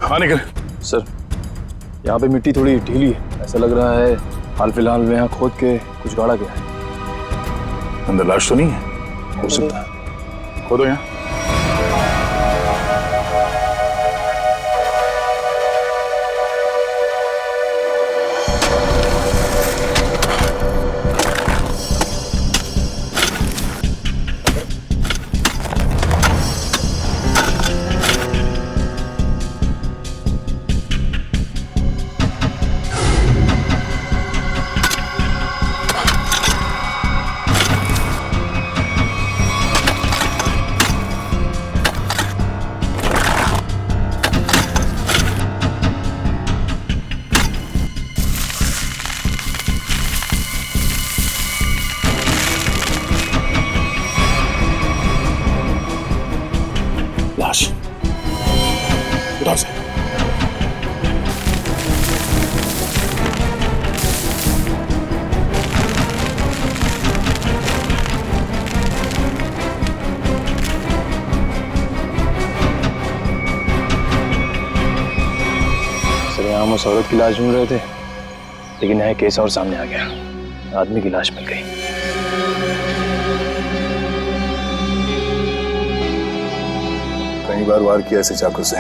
हाँ निकल। सर, यहाँ पे मिट्टी थोड़ी ढीली है, ऐसा लग रहा है हाल फिलहाल में यहाँ खोद के कुछ गाड़ा गया है। अंदर लाश तो नहीं है? हो सकता है, खोदो यहाँ। लाश उठाओ से। सर, यहाँ हम उस औरत की लाश ढूंढ रहे थे, लेकिन यहाँ केस और सामने आ गया, आदमी की लाश मिल गई। कई बार वार किया ऐसे चाकू से।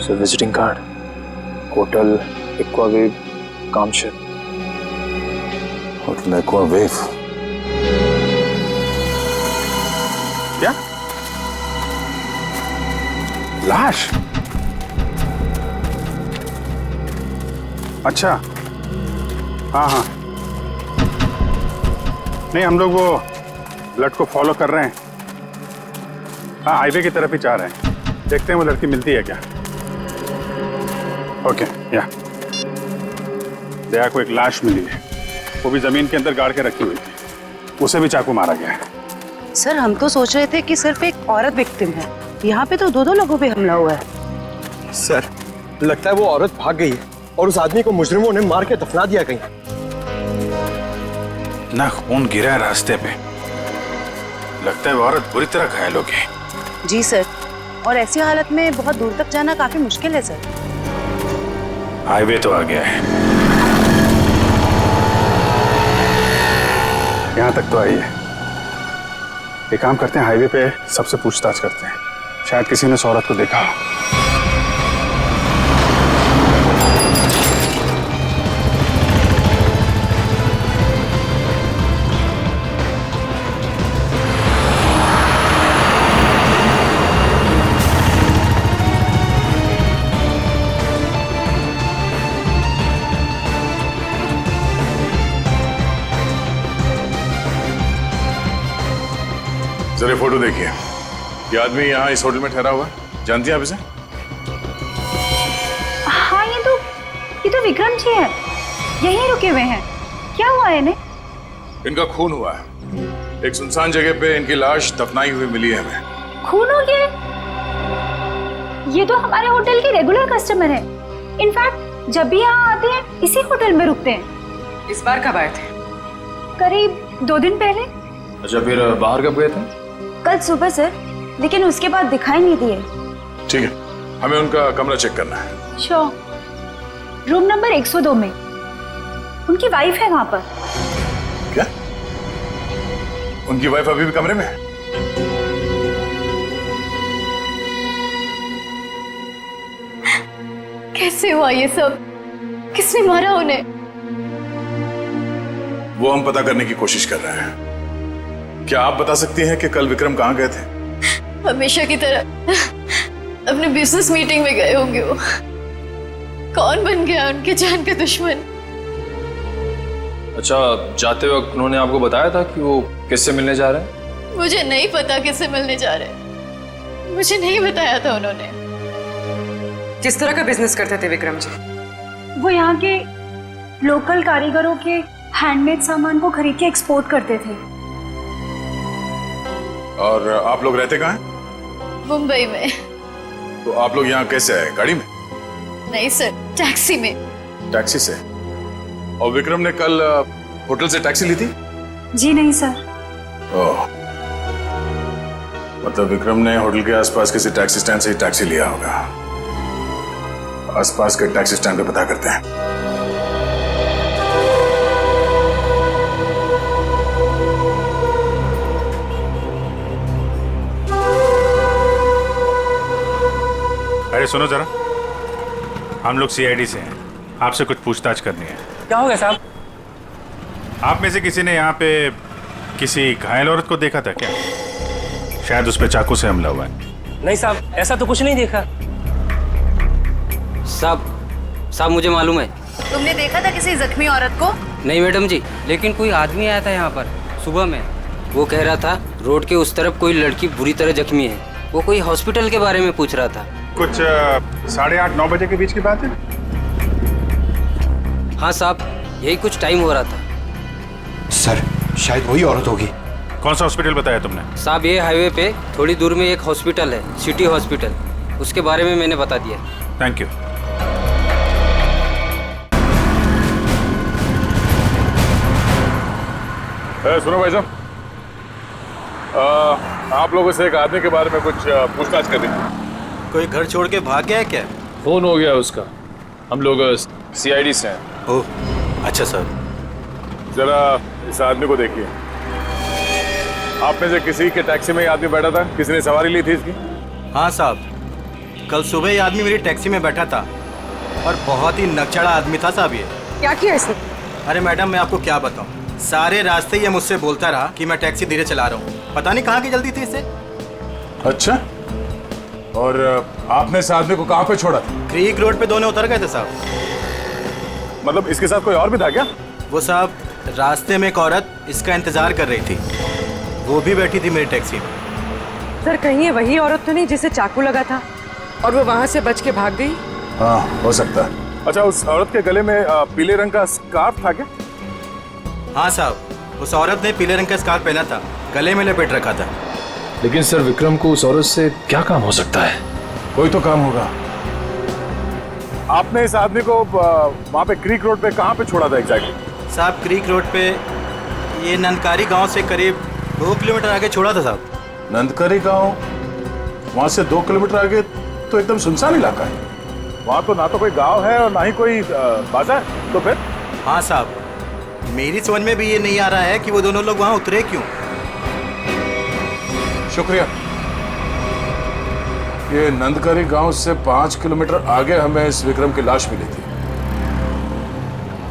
Sir, visiting card, hotel Aquawave Kamshet. Hotel Aquawave? क्या? लाश? अच्छा, हाँ हाँ, नहीं हम लोग वो ब्लड को फॉलो कर रहे हैं। हाँ, हाईवे की तरफ ही जा रहे हैं, देखते हैं वो लड़की मिलती है क्या। ओके, या दया को एक लाश मिली है, वो भी जमीन के अंदर गाड़ के रखी हुई थी, उसे भी चाकू मारा गया है। सर, हम तो सोच रहे थे कि सिर्फ एक औरत विक्टिम है, यहाँ पे तो दो लोगों पे हमला हुआ है। सर, लगता है वो औरत भाग गई है और उस आदमी को मुजरिमों ने मार के दफना दिया कहीं। ना खून गिरा है रास्ते पे, लगता है वो औरत बुरी तरह घायल हो गई। जी सर, और ऐसी हालत में बहुत दूर तक जाना काफी मुश्किल है सर। हाईवे तो आ गया है, यहाँ तक तो आई है। एक काम करते हैं, हाईवे पे सबसे पूछताछ करते हैं, शायद किसी ने उस औरत को देखा हो। जरा फोटो देखिए, ये आदमी यहाँ इस होटल में ठहरा हुआ है, जानती हैं आप इसे? हाँ, ये तो विक्रम जी है, यहीं रुके हुए हैं। क्या हुआ है इन्हें? इनका खून हुआ है, एक सुनसान जगह पे इनकी लाश दफनाई हुई मिली है हमें। खून हो गया? ये तो हमारे होटल के रेगुलर कस्टमर है। इनफैक्ट जब भी यहाँ आते हैं इसी होटल में रुकते हैं। इस बार कब आए थे? करीब 2 दिन पहले। अच्छा, फिर बाहर कब गए थे? कल सुबह सर, लेकिन उसके बाद दिखाई नहीं दिए। ठीक है, हमें उनका कमरा चेक करना है। श्योर। रूम नंबर 102 में उनकी वाइफ है वहां पर। क्या? उनकी वाइफ अभी भी कमरे में है? कैसे हुआ ये सब? किसने मारा उन्हें? वो हम पता करने की कोशिश कर रहे हैं। क्या आप बता सकती हैं कि कल विक्रम कहाँ गए थे? हमेशा की तरह अपने बिजनेस मीटिंग में गए होंगे वो। कौन बन गया उनके जान का दुश्मन? अच्छा, जाते वक्त उन्होंने आपको बताया था कि वो किससे मिलने जा रहे हैं? मुझे नहीं पता किससे मिलने जा रहे हैं, मुझे नहीं बताया था उन्होंने। किस तरह का बिजनेस करते थे विक्रम जी? वो यहाँ के लोकल कारीगरों के हैंडमेड सामान को खरीद के एक्सपोर्ट करते थे। और आप लोग रहते कहाँ हैं? मुंबई में। तो आप लोग यहाँ कैसे आए? गाड़ी में? नहीं सर, टैक्सी में। टैक्सी से? और विक्रम ने कल होटल से टैक्सी ली थी? जी नहीं सर। ओह, मतलब विक्रम ने होटल के आसपास किसी टैक्सी स्टैंड से ही टैक्सी लिया होगा। आसपास के टैक्सी स्टैंड पे पता करते हैं। अरे सुनो जरा, हम लोग सीआईडी से हैं, आपसे कुछ पूछताछ करनी है। क्या हो गया साहब? आप में से किसी ने यहाँ पे किसी घायल औरत को देखा था क्या? शायद उस पे चाकू से हमला हुआ है। नहीं साहब, ऐसा तो कुछ नहीं देखा। साहब मुझे मालूम है। तुमने देखा था किसी जख्मी औरत को? नहीं मैडम जी, लेकिन कोई आदमी आया था यहाँ पर सुबह में। वो कह रहा था रोड के उस तरफ कोई लड़की बुरी तरह जख्मी है। वो कोई हॉस्पिटल के बारे में पूछ रहा था। कुछ 8:30-9 बजे के बीच की बात है। हाँ साहब, यही कुछ टाइम हो रहा था। सर शायद वही औरत होगी। कौन सा हॉस्पिटल बताया तुमने? साहब ये हाईवे पे थोड़ी दूर में एक हॉस्पिटल है, सिटी हॉस्पिटल, उसके बारे में मैंने बता दिया। Thank you. सुनो भाई साहब, आप लोगों से एक आदमी के बारे में कुछ पूछताछ करनी है। कोई घर छोड़ के भाग गया है क्या? फोन हो गया उसका। हम लोग सीआईडी से हैं। ओह अच्छा सर। जरा इस आदमी को देखिए। आप में से किसी के टैक्सी में ये आदमी बैठा था? किसी ने सवारी ली थी इसकी? हाँ साहब, कल सुबह ये आदमी मेरी टैक्सी में बैठा था और बहुत ही नकचड़ा आदमी था साहब ये। क्या किया इसने? अरे मैडम मैं आपको क्या बताऊं, सारे रास्ते ये मुझसे बोलता रहा कि मैं टैक्सी धीरे चला रहा हूँ। पता नहीं कहाँ की जल्दी थी इसे। अच्छा, और आपने इस आदमी को कहाँ पे छोड़ा था? क्रीक रोड पे दोनों उतर गए थे साहब। मतलब इसके साथ कोई और भी था क्या? वो साहब रास्ते में एक औरत इसका इंतजार कर रही थी, वो भी बैठी थी मेरी टैक्सी में। सर कहीं ये वही औरत तो नहीं जिसे चाकू लगा था और वो वहां से बच के भाग गई? हाँ हो सकता है। अच्छा, उस औरत के गले में पीले रंग का स्कार्फ था क्या? हाँ साहब, उस औरत ने पीले रंग का स्कार्फ पहना था, गले में लपेट रखा था। लेकिन सर विक्रम को उस औरत से क्या काम हो सकता है? कोई तो काम होगा। आपने इस आदमी को वहाँ पे क्रीक रोड पे कहाँ पे छोड़ा था एग्जैक्टली? साहब क्रीक रोड पे ये नंदकारी गांव से करीब 2 किलोमीटर आगे छोड़ा था साहब। नंदकारी गांव? वहाँ से 2 किलोमीटर आगे तो एकदम सुनसान इलाका है। वहाँ तो ना तो कोई गांव है और ना ही कोई बाजार। तो फिर? हाँ साहब, मेरी समझ में भी ये नहीं आ रहा है कि वो दोनों लोग वहाँ उतरे क्यों। शुक्रिया। ये नंदकारी गांव से 5 किलोमीटर आगे हमें इस विक्रम की लाश मिली थी।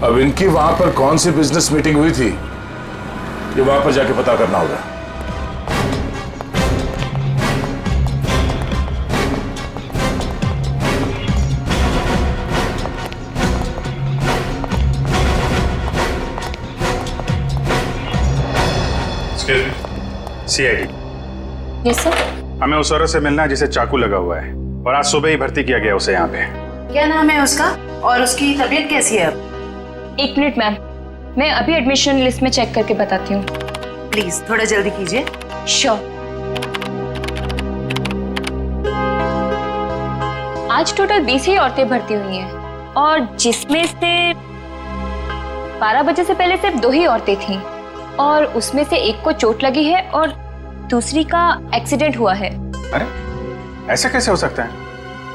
अब इनकी वहां पर कौन सी बिजनेस मीटिंग हुई थी, ये वहां पर जाके पता करना होगा। सीआईडी। Yes sir. हमें उस औरत से मिलना है जिसे चाकू लगा हुआ है और आज सुबह ही भर्ती किया गया उसे यहाँ पे। क्या नाम है उसका और उसकी तबीयत कैसी है अब? 1 मिनट मैम, मैं अभी एडमिशन लिस्ट में चेक करके बताती हूँ। प्लीज थोड़ा जल्दी कीजिए। श्योर। आज टोटल 20 ही औरतें भर्ती हुई हैं और जिसमें से 12 बजे से पहले सिर्फ 2 ही औरतें थीं और उसमें से एक को चोट लगी है और दूसरी का एक्सीडेंट हुआ है। अरे ऐसा कैसे हो सकता है?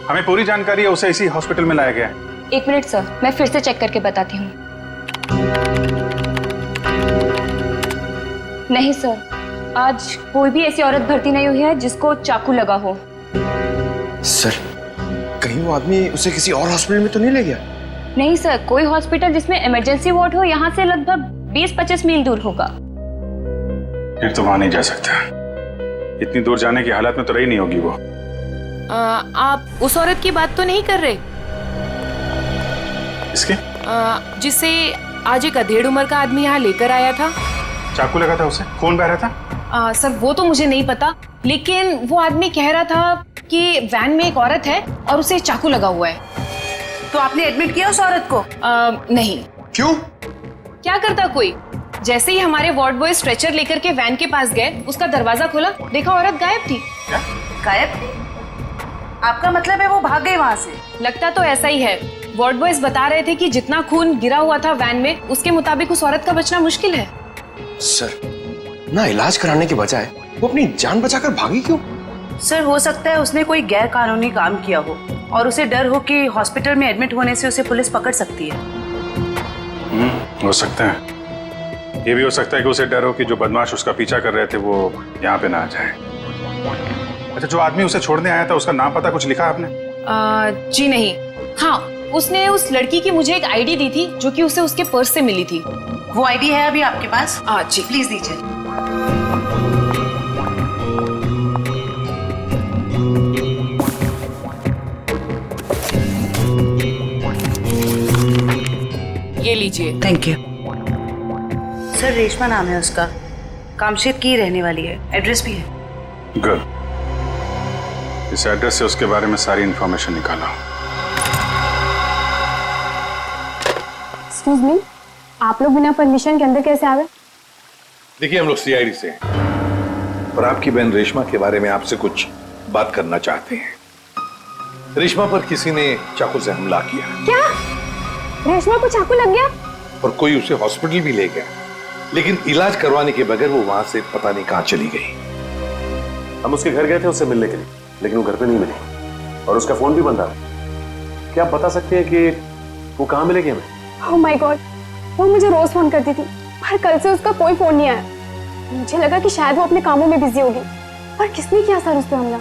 हमें पूरी जानकारी है, उसे इसी हॉस्पिटल में लाया गया है। 1 मिनट सर, मैं फिर से चेक करके बताती हूँ। नहीं सर, आज कोई भी ऐसी औरत भर्ती नहीं हुई है जिसको चाकू लगा हो। सर कहीं वो आदमी उसे किसी और हॉस्पिटल में तो नहीं ले गया? नहीं सर, कोई हॉस्पिटल जिसमें इमरजेंसी वार्ड हो यहाँ से लगभग 20-25 मील दूर होगा। फिर तो वहां नहीं जा सकता। इतनी दूर जाने की हालत में तो रही नहीं होगी वो। आप उस औरत की बात तो नहीं कर रहे? इसके? जिसे आज एक अधेड़ उम्र का आदमी यहाँ लेकर आया था। चाकू लगा था उसे? खून बह रहा था? सर वो तो मुझे नहीं पता, लेकिन वो आदमी कह रहा था कि वैन में एक औरत है और उसे चाकू लगा हुआ है। तो आपने एडमिट किया उस औरत को? नहीं। क्यों? क्या करता कोई? जैसे ही हमारे वार्ड बॉय स्ट्रेचर लेकर के वैन के पास गए, उसका दरवाजा खोला, देखा औरत गायब थी। क्या? गायब? आपका मतलब है वो भाग गई वहाँ से? लगता तो ऐसा ही है। वार्ड बॉयज बता रहे थे कि जितना खून गिरा हुआ था वैन में, उसके मुताबिक उस औरत का बचना मुश्किल है। सर, ना इलाज कराने के बजाय वो अपनी जान बचाकर भागी क्यों? सर, हो सकता है उसने कोई गैर कानूनी काम किया हो और उसे डर हो कि हॉस्पिटल में एडमिट होने से उसे पुलिस पकड़ सकती है। हो सकता है। ये भी हो सकता है कि उसे डर हो कि जो बदमाश उसका पीछा कर रहे थे वो यहाँ पे ना आ जाए। अच्छा, जो आदमी उसे छोड़ने आया था उसका नाम पता कुछ लिखा आपने? जी नहीं। हाँ, उसने उस लड़की की मुझे एक आईडी दी थी जो कि उसे उसके पर्स से मिली थी। वो आईडी है अभी आपके पास? जी प्लीज दीजिए। ये लीजिए। Thank you. सर, रेशमा नाम है उसका, कामशेद की रहने वाली है, एड्रेस भी है। गुड। इस एड्रेस से उसके बारे में सारी इंफॉर्मेशन निकाला। एक्सक्यूज मी, आप लोग बिना परमिशन के अंदर कैसे आ गए? देखिए, हम लोग सीआईडी से हैं और आपकी बहन रेशमा के बारे में आपसे कुछ बात करना चाहते हैं। रेशमा पर किसी ने चाकू से हमला किया। क्या? रेशमा को चाकू लग गया? और कोई उसे हॉस्पिटल भी ले गया, लेकिन इलाज करवाने के बगैर वो वहां से पता नहीं कहां चली गई। हम उसके घर गए थे उससे मिलने के लिए, लेकिन वो घर पे नहीं मिली और उसका फोन भी बंद था। क्या आप बता सकते हैं कि वो कहाँ मिलेगी हमें? ओह माय गॉड, वो मुझे रोज फोन करती थी, पर कल से उसका कोई फोन नहीं आया। मुझे लगा कि शायद वो अपने कामों में बिजी होगी। पर किसने किया सर उस पे हमला?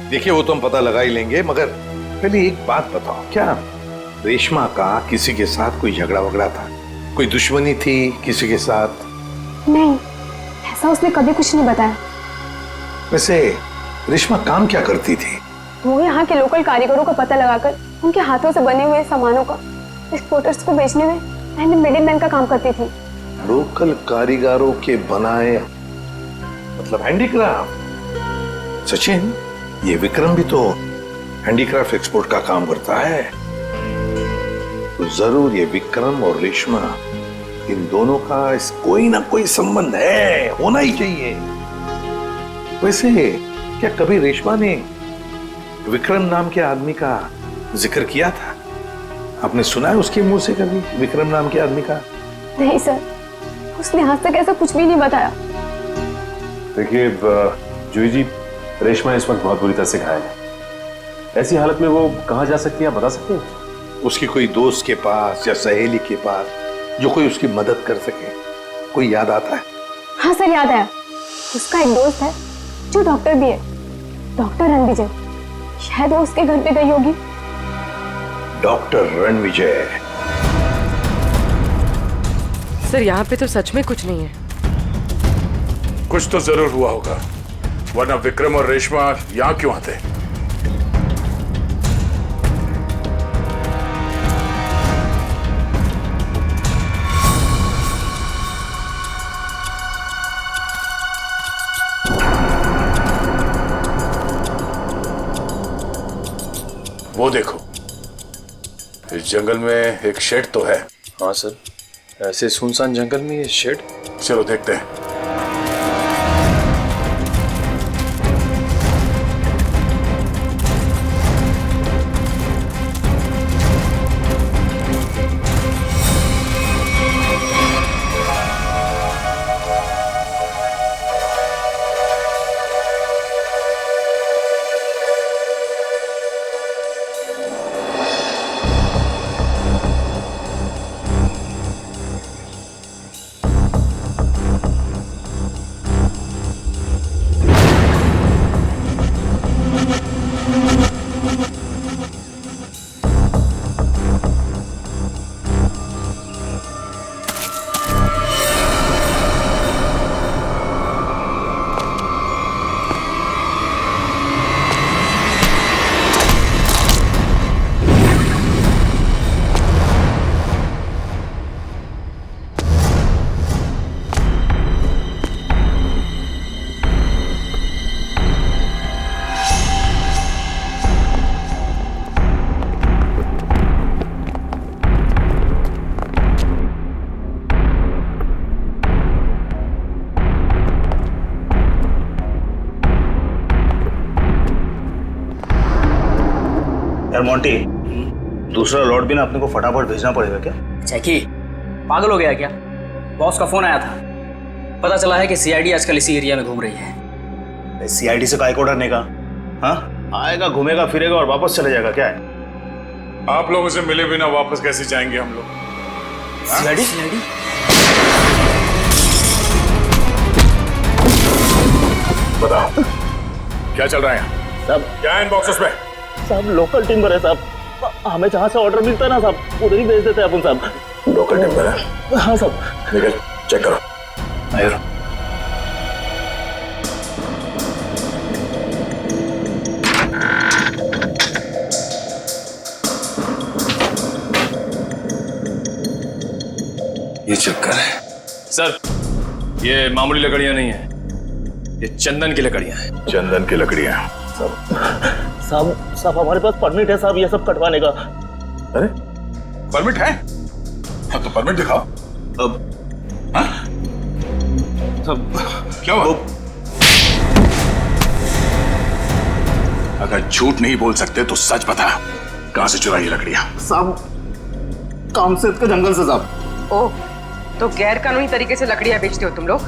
देखिए, वो तो हम पता लगा ही लेंगे, मगर पहले एक बात बताओ, क्या रेशमा का किसी के साथ कोई झगड़ा वगड़ा था? कोई दुश्मनी थी किसी के साथ? नहीं, ऐसा उसने कभी कुछ नहीं बताया। वैसे रेशमा काम क्या करती थी? वो यहाँ के लोकल कारीगरों का पता लगाकर उनके हाथों से बने हुए सामानों का एक्सपोर्टर्स को बेचने में मिडिल मैन का काम करती थी। लोकल कारीगरों के बनाए, मतलब हैंडीक्राफ्ट? सचिन, ये विक्रम भी तो हैंडीक्राफ्ट एक्सपोर्ट का काम करता है, तो जरूर ये विक्रम और रेशमा, इन दोनों का कोई ना कोई संबंध है, होना ही चाहिए। वैसे क्या कभी रेशमा ने विक्रम नाम के आदमी का जिक्र किया था? आपने सुना है उसके मुंह से कभी विक्रम नाम के आदमी का? नहीं सर, उसने आज तक ऐसा कुछ भी नहीं बताया। देखिए जूही जी, रेशमा इस वक्त बहुत बुरी तरह से घायल है। ऐसी हालत में वो कहाँ जा सकती है, आप बता सकते हैं? उसकी कोई दोस्त के पास या सहेली के पास जो कोई उसकी मदद कर सके, कोई याद आता है? हाँ सर, याद आया। उसका एक दोस्त है जो डॉक्टर भी है, डॉक्टर रणविजय। शायद वो उसके घर पे गई होगी। डॉक्टर रणविजय? सर, यहाँ पे तो सच में कुछ नहीं है। कुछ तो जरूर हुआ होगा, वरना विक्रम और रेशमा यहाँ क्यों आते? वो देखो, इस जंगल में एक शेड तो है। हाँ सर, ऐसे सुनसान जंगल में ये शेड? चलो देखते हैं। यार मोंटी, दूसरा लॉट भी ना अपने को फटाफट भेजना पड़ेगा क्या? चेकी पागल हो गया क्या? बॉस का फोन आया था, पता चला है कि सीआईडी आजकल इसी एरिया में घूम रही है। सीआईडी से काय को डरने का? हाँ, आएगा घूमेगा फिरेगा और वापस चले जाएगा, क्या है? आप लोगों से मिले बिना वापस कैसे जाएंगे हम लोग? सीआईडी? बताओ क्या चल रहा है सब? क्या है इन बॉक्सेस में? साहब लोकल टिम्बर है साहब, हमें जहाँ से ऑर्डर मिलता है ना साहब उधर ही भेज देते हैं अपन साहब। लोकल टिम्बर है? हाँ साहब। निकल चेक करो। आयो। ये चक्कर है सर, ये मामूली लकड़ियां नहीं है, ये चंदन की लकड़ियां हैं। चंदन की लकड़ियां? साहब हमारे पास परमिट है साहब ये सब कटवाने का। अरे परमिट है? हाँ तो परमिट दिखाओ। अब सब क्या हुआ? अगर झूठ नहीं बोल सकते तो सच बता, कहां से चुराई लकड़ियां? साहब कामसेद के जंगल से साहब। ओह, तो गैर कानूनी तरीके से लकड़ियां बेचते हो तुम लोग?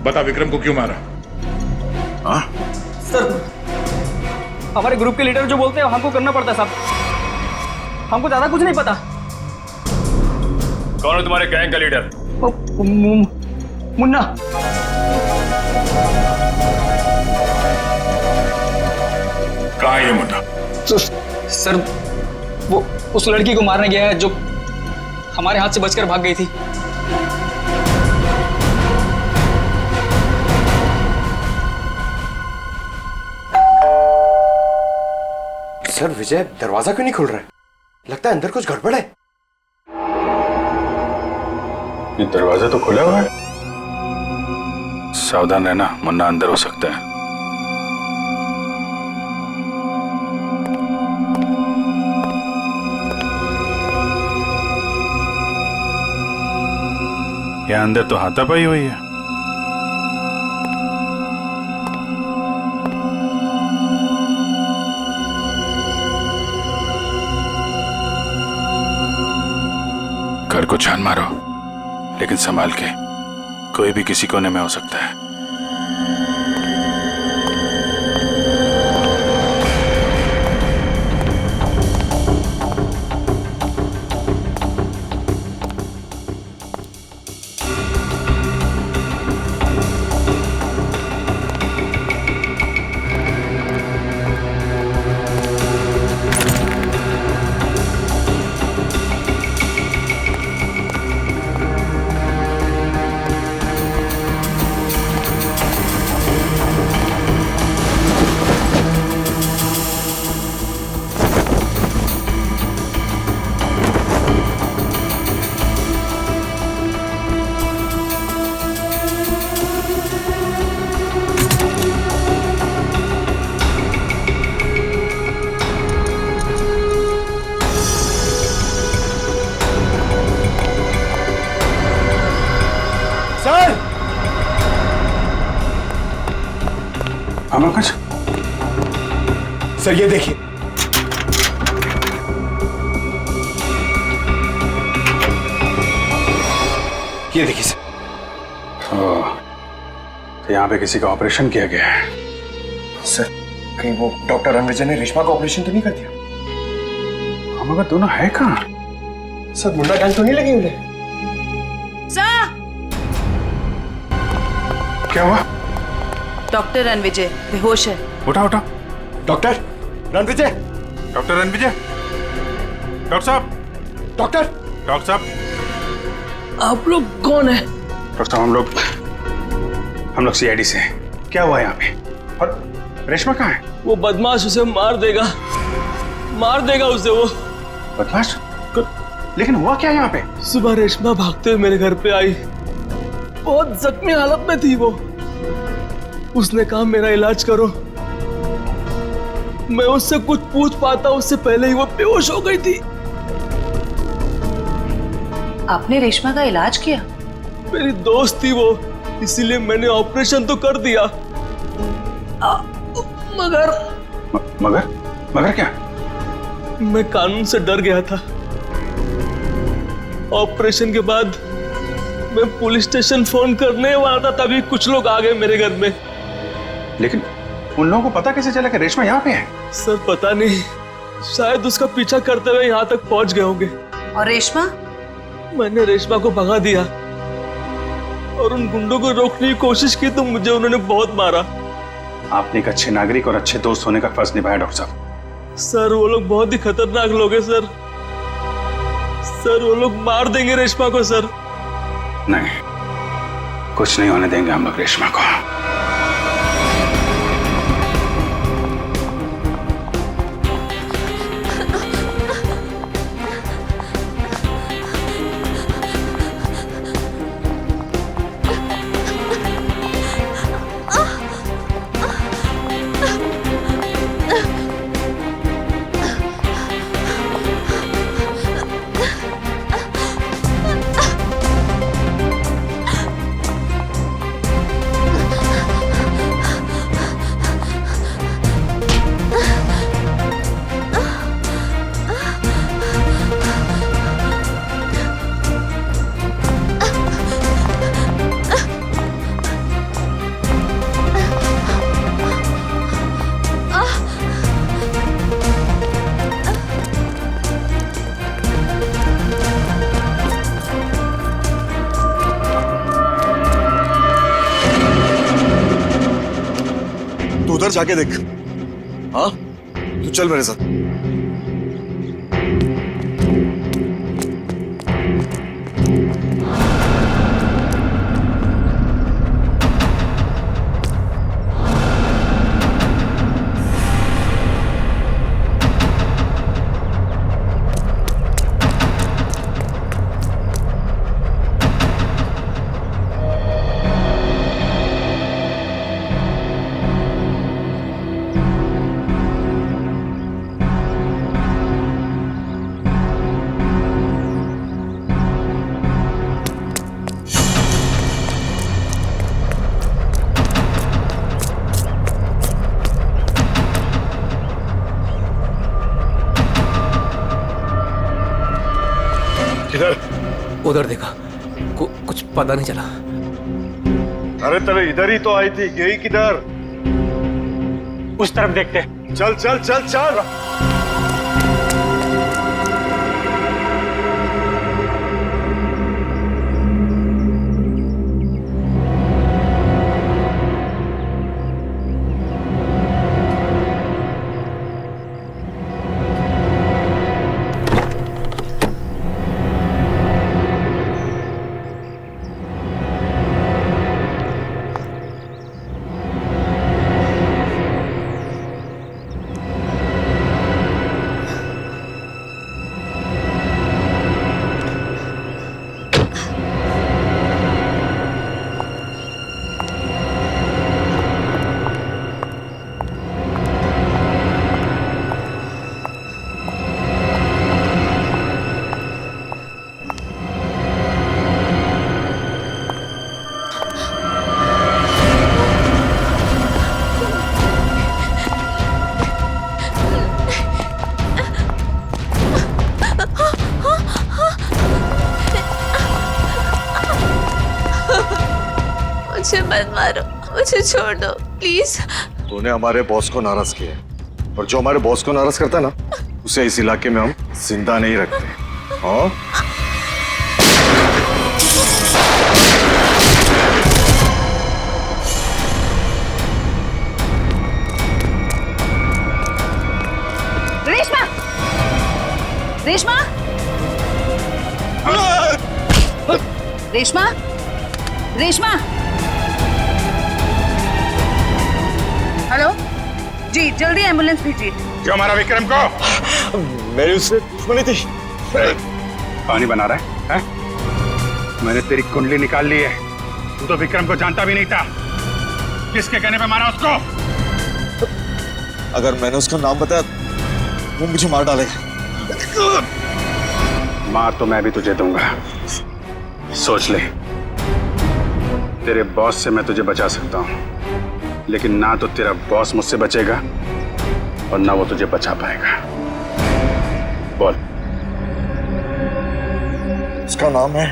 बता विक्रम को क्यों मारा? हाँ? सर हमारे ग्रुप के लीडर जो बोलते हैं हमको करना पड़ता है साहब, हमको ज्यादा कुछ नहीं पता। कौन है तुम्हारे गैंग का लीडर? मुन्ना। कहाँ है ये मुन्ना? सर वो उस लड़की को मारने गया है जो हमारे हाथ से बचकर भाग गई थी। सर विजय दरवाजा क्यों नहीं खुल रहा है? लगता है अंदर कुछ गड़बड़ है। ये दरवाजा तो खुला हुआ है। सावधान रहना, मुन्ना अंदर हो सकता है। यहाँ अंदर तो हाथापाई हुई है। घर को छान मारो, लेकिन संभाल के, कोई भी किसी कोने में हो सकता है। कुछ सर ये देखिए, ये देखिए सर। तो यहाँ पे किसी का ऑपरेशन किया गया है। सर कहीं वो डॉक्टर रणविजय ने रेशमा का ऑपरेशन तो नहीं कर दिया? हम अगर दोनों है कहाँ? सर मुंडा टांग तो नहीं लगी उन्हें? क्या हुआ? डॉक्टर रणविजय बेहोश है। उठा उठा। Doctor Ranvijay, doctor Ranvijay, doctor साहब, डॉक्टर साहब, आप लोग कौन है? डॉक्टर साहब हम लोग सीआईडी से हैं। क्या हुआ यहाँ पे? और रेशमा कहाँ है? वो बदमाश उसे मार देगा उसे वो। बदमाश? लेकिन हुआ क्या यहाँ पे? सुबह रेशमा भागते हुए मेरे घर पे आई, बहुत जख्मी हालत में थी वो। उसने कहा मेरा इलाज करो। मैं उससे कुछ पूछ पाता उससे पहले ही वो बेहोश हो गई थी। आपने रेशमा का इलाज किया? मेरी दोस्त थी वो, इसीलिए मैंने ऑपरेशन तो कर दिया। मगर मगर क्या? मैं कानून से डर गया था। ऑपरेशन के बाद मैं पुलिस स्टेशन फोन करने वाला था, तभी कुछ लोग आ गए मेरे घर में। लेकिन उन लोगों को पता कैसे चला कि रेशमा यहाँ पे है? सर पता नहीं, शायद उसका पीछा करते हुए यहाँ तक पहुंच गए होंगे। और रेशमा? मैंने रेशमा को भगा दिया और उन गुंडों को रोकने की कोशिश की तो मुझे उन्होंने बहुत मारा। आपने एक अच्छे नागरिक और अच्छे दोस्त होने का फर्ज निभाया डॉक्टर साहब। सर वो लोग बहुत ही खतरनाक लोग हैं सर। सर वो लोग मार देंगे रेशमा को सर। नहीं, कुछ नहीं होने देंगे हम लोग रेशमा को। उधर जाके देख। हाँ, तू चल मेरे साथ। उधर देखा, कुछ पता नहीं चला। अरे तेरे इधर ही तो आई थी, यही किधर? उस तरफ देखते। चल चल चल चल। मुझे मत मारो, मुझे छोड़ दो प्लीज। तूने हमारे बॉस को नाराज किया है, और जो हमारे बॉस को नाराज करता है ना, उसे इस इलाके में हम जिंदा नहीं रखते। हाँ? रेशमा! रेशमा! रेशमा! रेशमा! हेलो जी, जल्दी एम्बुलेंस भेजिए। क्यों हमारा विक्रम को? मेरी उससे दुश्मनी थी। पानी बना रहा है? मैंने तेरी कुंडली निकाल ली है। तू तो विक्रम को जानता भी नहीं था। किसके कहने पे मारा उसको? अगर मैंने उसका नाम बताया वो मुझे मार डालेगा। मार तो मैं भी तुझे दूंगा, सोच ले। तेरे बॉस से मैं तुझे बचा सकता हूँ, लेकिन ना तो तेरा बॉस मुझसे बचेगा और ना वो तुझे बचा पाएगा। बोल। उसका नाम है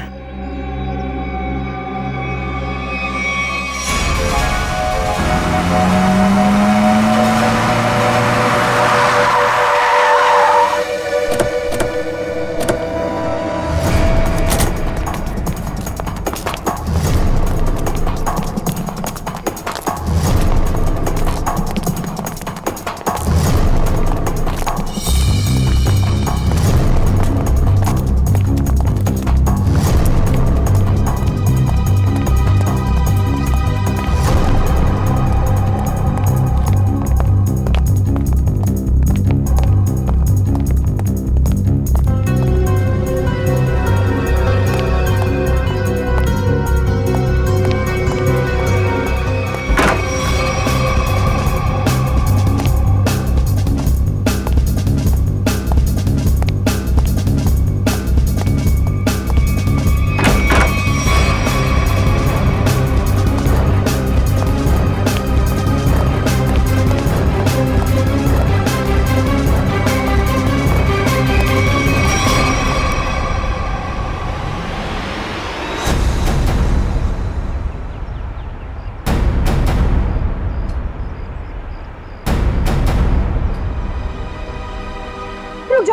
रुक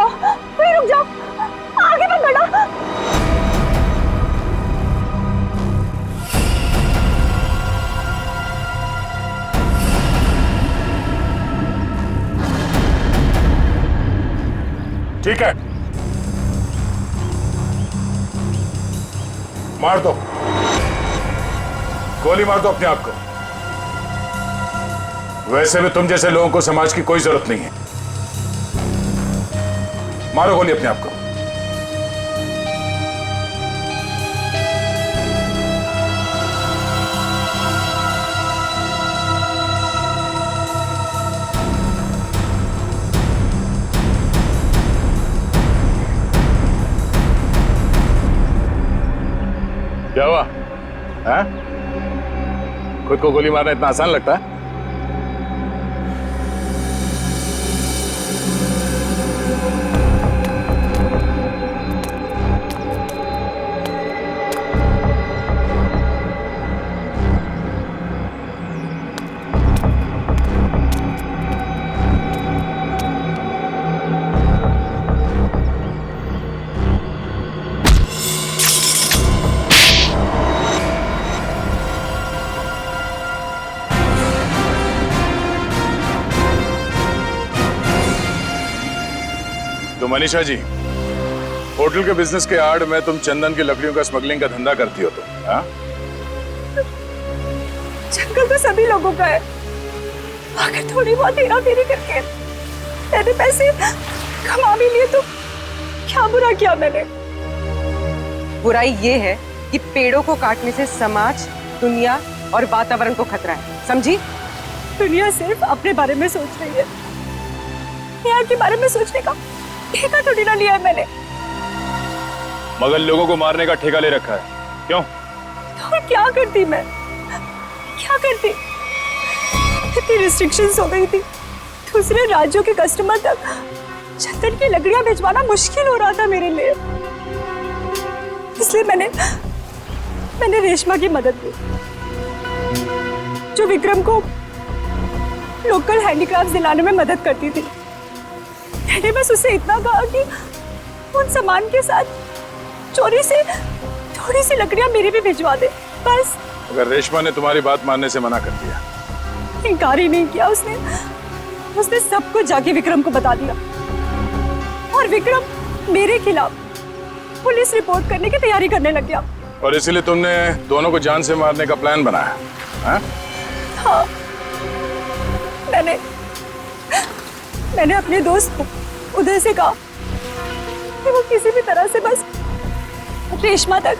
जाओ, आगे मत बढ़ो। ठीक है, मार दो, गोली मार दो अपने आप को। वैसे भी तुम जैसे लोगों को समाज की कोई जरूरत नहीं है। मारो गोली अपने आप को। क्या हुआ? हैं? खुद को गोली मारना इतना आसान लगता है? तो मनीषा जी, होटल के बिजनेस के आड़ में तुम चंदन की लकड़ियों का स्मगलिंग का धंधा करती हो तुम, हाँ? जंगल तो सभी लोगों का है। अगर थोड़ी बहुत हेरा फेरी करके मैंने पैसे कमा भी लिए तो क्या बुरा किया मैंने? बुराई ये है कि पेड़ों को काटने से समाज, दुनिया और वातावरण को खतरा है, समझी? दुनिया सिर्फ अपने बारे में सोच रही है, यार के बारे में सोचने का ठेका थोड़ी ना लिया है मैंने। मगर लोगों को मारने का ठेका ले रखा है, क्यों? तो क्या करती मैं? क्या करती? इतनी रिस्ट्रिक्शंस हो गई थी, दूसरे राज्यों के कस्टमर तक चंदन की लकड़ियां भिजवाना मुश्किल हो रहा था मेरे लिए। इसलिए मैंने रेशमा की मदद ली, जो विक्रम को लोकल हैंडीक्राफ्ट दिलाने में मदद करती थी। मैंने बस उससे इतना कहा कि उन सामान के साथ चोरी से थोड़ी सी लकड़ियां मेरी भी भिजवा दे, बस। अगर रेशमा ने तुम्हारी बात मानने से मना कर दिया? इनकार ही नहीं किया उसने सब कुछ जाके विक्रम को बता दिया, और विक्रम मेरे खिलाफ पुलिस रिपोर्ट करने की तैयारी करने लग गया। और इसीलिए तुमने दोनों को जान से मारने का प्लान बनाया, हाँ? हाँ, मैंने अपने दोस्त उदय से कहा कि वो किसी भी तरह से बस रेशमा तक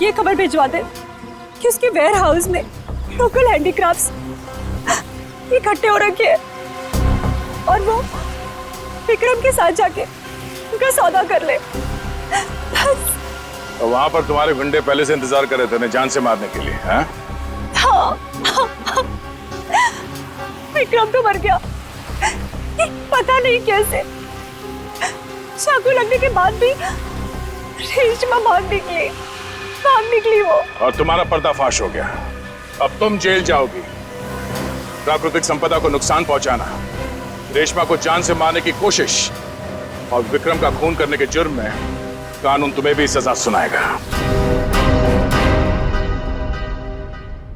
ये खबर भिजवा दे कि उसके वेयर हाउस में लोकल हैंडीक्राफ्ट्स इकट्ठे हो रखे हैं, और वो विक्रम के साथ जाके उनका सौदा कर ले, बस। तो वहां पर तुम्हारे गुंडे पहले से इंतजार कर रहे थे उन्हें जान से मारने के लिए, हाँ? हाँ, विक्रम तो मर गया, पता नहीं कैसे। चाकू लगने के बाद भी रेशमा भाग निकली वो। और तुम्हारा पर्दाफाश हो गया। अब तुम जेल जाओगी। प्राकृतिक संपदा को नुकसान पहुंचाना, रेशमा को जान से मारने की कोशिश और विक्रम का खून करने के जुर्म में कानून तुम्हें भी सजा सुनाएगा।